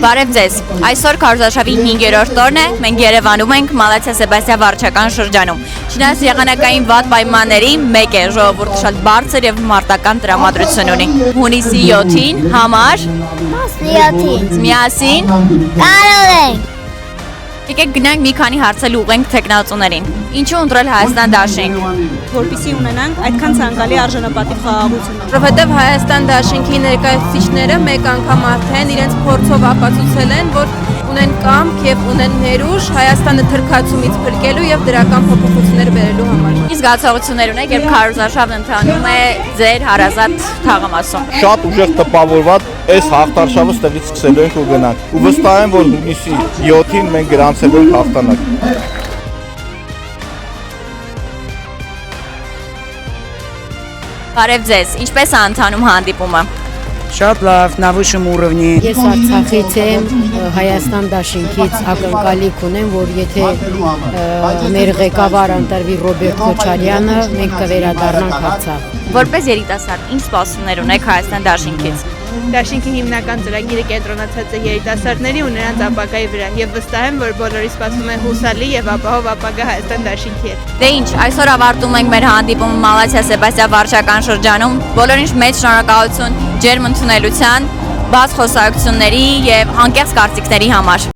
Բարև ձեզ։ Այսօր քարոզարշավի 5-րդ օրն է։ Մենք Երևանում ենք Մալաթիա Սեբաստիան վարչական շրջանում։ Չնայած եղանակային վատ պայմանների, մեկ է ժողովուրդը շատ բարձր եւ մարտական տրամադրություն ունի։ Հունիսի 7-ին համար 17-ին միասին կարող ենք եկեք գնանք մի քանի հարցեր ուղենք տեխնացուներին։ Ինչու ընտրել Հայաստան դաշինք։ Որպեսզի ունենանք այդքան ցանկալի արժանապատիվ խաղաղություն։ Որովհետև Հայաստան դաշինքի ներկայացուցիչները մեկ անգամ արդեն իրենց փորձով ապացուցել են, որ ունեն կամք եւ ունեն ներուժ Հայաստանը թրքացումից փրկելու եւ դրական փոփոխություններ բերելու համար։ Ինչ զգացողություններ ունեք, երբ քարոզարշավն ընթանում է ձեր հարազատ թաղամասում։ Շատ ուժեղ տպավորված այս հաղթարշավը ստեղից սկսելու ենք ու գնանք։ Ու վստահ եմ, որ հունիսի 7-ին մենք գրանցելու ենք հաղթանակ։ Բարև ձեզ, ինչպես է ընթանում հանդիպումը։ Շատ լավ, на высшем уровне։ Ես Արցախից եմ, Հայաստան դաշինքից ակնկալիք ունեմ, որ եթե մեր ղեկավար ընտրվի Ռոբերտ Քոչարյանը, մենք կվերադառնանք Արցախ։ Որպես երիտասարդ, ինչ սպասումներ ունեք Հայաստան դաշինքից։ Դաշինքի հիմնական ծրագիրը կենտրոնացած է երիտասարդների ու նրանց ապագայի վրա եւ վստահ եմ, որ բոլորի սպասում են հուսալի եւ ապահով ապագա Հայաստան դաշինքի հետ։ Դե ինչ, այսօր ավարտում ենք մեր հանդիպումը Մալաթիա Սեբաստիան վարչական շրջանում։ Բոլորին մեծ շնորհակալություն ջերմ ընդունելության, բաց խոսակցությունների եւ անկեղծ կարծիքների համար։